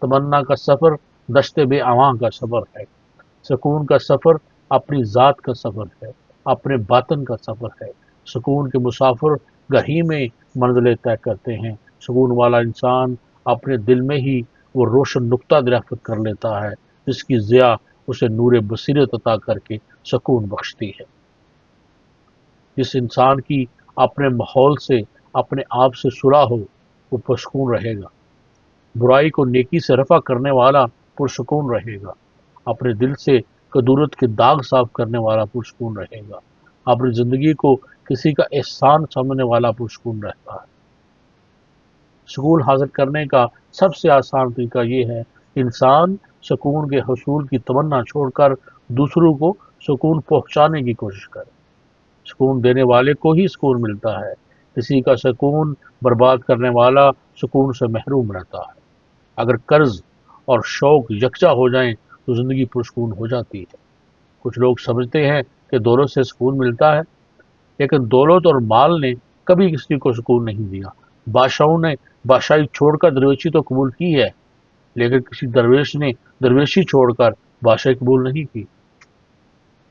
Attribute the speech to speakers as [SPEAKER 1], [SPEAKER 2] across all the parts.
[SPEAKER 1] تمنا کا سفر دشت بے اواں کا سفر ہے۔ سکون کا سفر اپنی ذات کا سفر ہے، اپنے باطن کا سفر ہے۔ سکون کے مسافر گہی میں منزلیں طے کرتے ہیں۔ سکون والا انسان اپنے دل میں ہی وہ روشن نقطہ دریافت کر لیتا ہے جس کی ضیاء اسے نور بصیرت عطا کر کے سکون بخشتی ہے۔ جس انسان کی اپنے ماحول سے، اپنے آپ سے صلح ہو، وہ پرسکون رہے گا۔ برائی کو نیکی سے رفع کرنے والا پرسکون رہے گا۔ اپنے دل سے کدورت کے داغ صاف کرنے والا پرسکون رہے گا۔ اپنی زندگی کو کسی کا احسان سمجھنے والا پرسکون رہتا ہے۔ سکون حاصل کرنے کا سب سے آسان طریقہ یہ ہے کہ انسان سکون کے حصول کی تمنا چھوڑ کر دوسروں کو سکون پہنچانے کی کوشش کرے۔ سکون دینے والے کو ہی سکون ملتا ہے۔ کسی کا سکون برباد کرنے والا سکون سے محروم رہتا ہے۔ اگر قرض اور شوق یکجا ہو جائیں تو زندگی پرسکون ہو جاتی ہے۔ کچھ لوگ سمجھتے ہیں کہ دولت سے سکون ملتا ہے، لیکن دولت اور مال نے کبھی کسی کو سکون نہیں دیا۔ بادشاہوں نے بادشاہی چھوڑ کر درویشی تو قبول کی ہے، لیکن کسی درویش نے درویشی چھوڑ کر بادشاہی قبول نہیں کی۔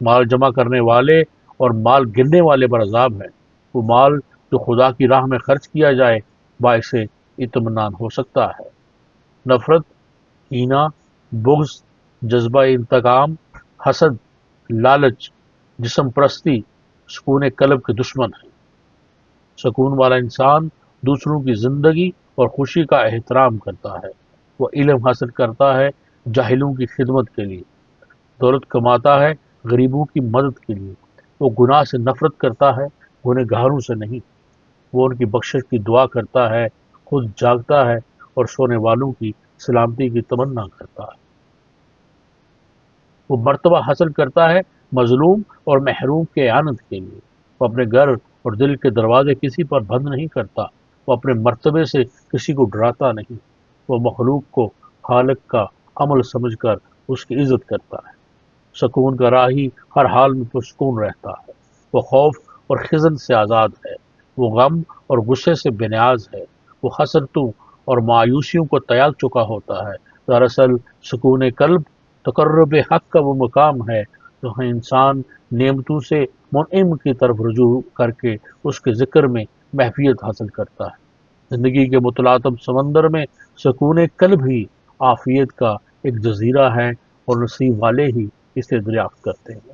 [SPEAKER 1] مال جمع کرنے والے اور مال گننے والے پر عذاب ہے۔ وہ مال جو خدا کی راہ میں خرچ کیا جائے باعث اطمینان ہو سکتا ہے۔ نفرت، کینہ، بغض، جذبہ انتقام، حسد، لالچ، جسم پرستی سکون قلب کے دشمن ہیں۔ سکون والا انسان دوسروں کی زندگی اور خوشی کا احترام کرتا ہے۔ وہ علم حاصل کرتا ہے جاہلوں کی خدمت کے لیے، دولت کماتا ہے غریبوں کی مدد کے لیے۔ وہ گناہ سے نفرت کرتا ہے، گنہگاروں سے نہیں۔ وہ ان کی بخشش کی دعا کرتا ہے، خود جاگتا ہے اور سونے والوں کی سلامتی کی تمنا کرتا ہے۔ وہ مرتبہ حاصل کرتا ہے مظلوم اور محروم کے اعانت کے لیے۔ وہ اپنے گھر اور دل کے دروازے کسی پر بند نہیں کرتا۔ وہ اپنے مرتبے سے کسی کو ڈراتا نہیں۔ وہ مخلوق کو خالق کا عمل سمجھ کر اس کی عزت کرتا ہے۔ سکون کا راہی ہر حال میں پرسکون رہتا ہے۔ وہ خوف اور خزن سے آزاد ہے۔ وہ غم اور غصے سے بے نیاز ہے۔ وہ حسرتوں اور مایوسیوں کو تیاگ چکا ہوتا ہے۔ دراصل سکون قلب تقرب حق کا وہ مقام ہے جہاں انسان نعمتوں سے منعم کی طرف رجوع کر کے اس کے ذکر میں محفیت حاصل کرتا ہے۔ زندگی کے متلاطم سمندر میں سکون قلب ہی عافیت کا ایک جزیرہ ہے اور نصیب والے ہی اسے دریافت کرتے ہیں۔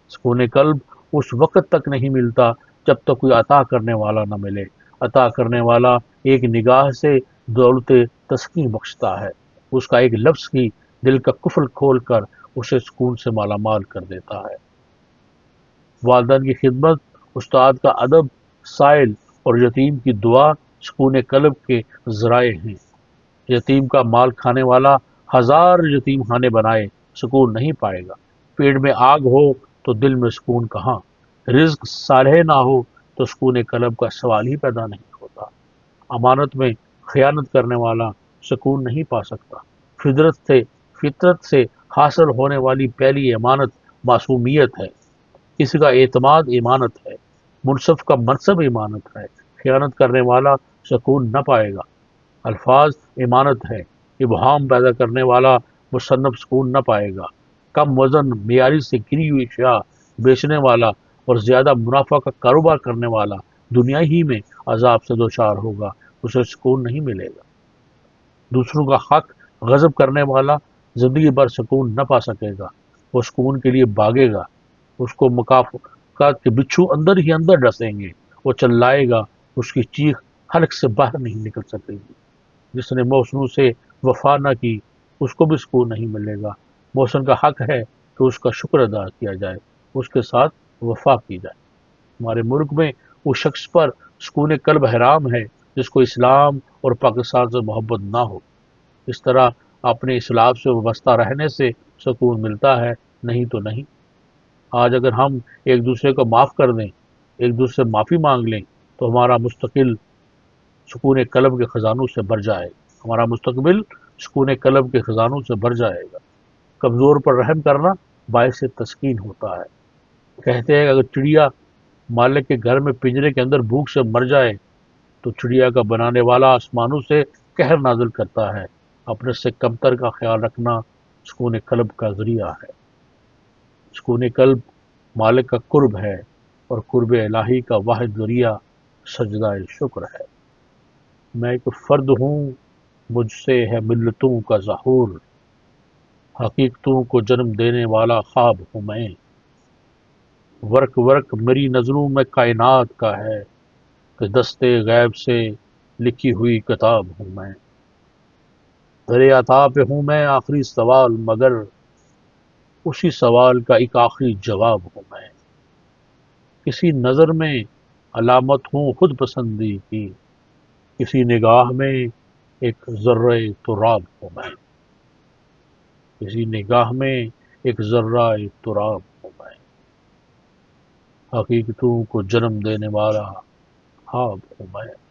[SPEAKER 1] سکون قلب اس وقت تک نہیں ملتا جب تک کوئی عطا کرنے والا نہ ملے۔ عطا کرنے والا ایک نگاہ سے دولت تسکین بخشتا ہے۔ اس کا ایک لفظ ہی دل کا قفل کھول کر اسے سکون سے مالا مال کر دیتا ہے۔ والدین کی خدمت، استاد کا ادب، سائل اور یتیم کی دعا سکون قلب کے ذرائع ہیں۔ یتیم کا مال کھانے والا ہزار یتیم خانے بنائے سکون نہیں پائے گا۔ پیٹ میں آگ ہو تو دل میں سکون کہاں؟ رزق صالح نہ ہو تو سکون قلب کا سوال ہی پیدا نہیں ہوتا۔ امانت میں خیانت کرنے والا سکون نہیں پا سکتا۔ فطرت سے حاصل ہونے والی پہلی امانت معصومیت ہے۔ کسی کا اعتماد امانت ہے۔ منصف کا منصب امانت ہے۔ خیانت کرنے والا سکون نہ پائے گا۔ الفاظ امانت ہے۔ ابہام پیدا کرنے والا مصنف سکون نہ پائے گا۔ کم وزن معیاری سے گری ہوئی اشیاء بیچنے والا اور زیادہ منافع کا کاروبار کرنے والا دنیا ہی میں عذاب سے دوچار ہوگا، اسے سکون نہیں ملے گا۔ دوسروں کا حق غضب کرنے والا زندگی بھر سکون نہ پا سکے گا۔ وہ سکون کے لیے بھاگے گا، اس کو مکافات کے بچھو اندر ہی اندر ڈسیں گے۔ وہ چلائے گا، اس کی چیخ حلق سے باہر نہیں نکل سکے گی۔ جس نے محسنوں سے وفا نہ کی اس کو بھی سکون نہیں ملے گا۔ محسن کا حق ہے کہ اس کا شکر ادا کیا جائے، اس کے ساتھ وفا کی جائے۔ ہمارے ملک میں اس شخص پر سکون قلب حرام ہے جس کو اسلام اور پاکستان سے محبت نہ ہو۔ اس طرح اپنے اسلام سے وابستہ رہنے سے سکون ملتا ہے، نہیں تو نہیں۔ آج اگر ہم ایک دوسرے کو معاف کر دیں، ایک دوسرے سے معافی مانگ لیں تو ہمارا مستقل سکون قلب کے خزانوں سے بھر جائے گا۔ ہمارا مستقبل سکون قلب کے خزانوں سے بھر جائے گا۔ کمزور پر رحم کرنا باعث تسکین ہوتا ہے۔ کہتے ہیں کہ اگر چڑیا مالک کے گھر میں پنجرے کے اندر بھوک سے مر جائے تو چڑیا کا بنانے والا آسمانوں سے قہر نازل کرتا ہے اپنے سے کمتر کا خیال رکھنا سکون قلب کا ذریعہ ہے۔ سکون قلب مالک کا قرب ہے، اور قرب الہی کا واحد ذریعہ سجدہ شکر ہے۔ میں ایک فرد ہوں، مجھ سے ہے ملتوں کا ظہور، حقیقتوں کو جنم دینے والا خواب ہوں میں۔ ورق ورق میری نظروں میں کائنات کا ہے، کہ دستے غیب سے لکھی ہوئی کتاب ہوں میں۔ درِ عطا پہ ہوں میں آخری سوال، مگر اسی سوال کا ایک آخری جواب ہوں میں۔ کسی نظر میں علامت ہوں خود پسندی کی، کسی نگاہ میں ایک ذرہ تراب ہوں میں۔ کسی نگاہ میں ایک ذرہ تراب ہوں میں۔ حقیقتوں کو جنم دینے والا خواب ہوں میں۔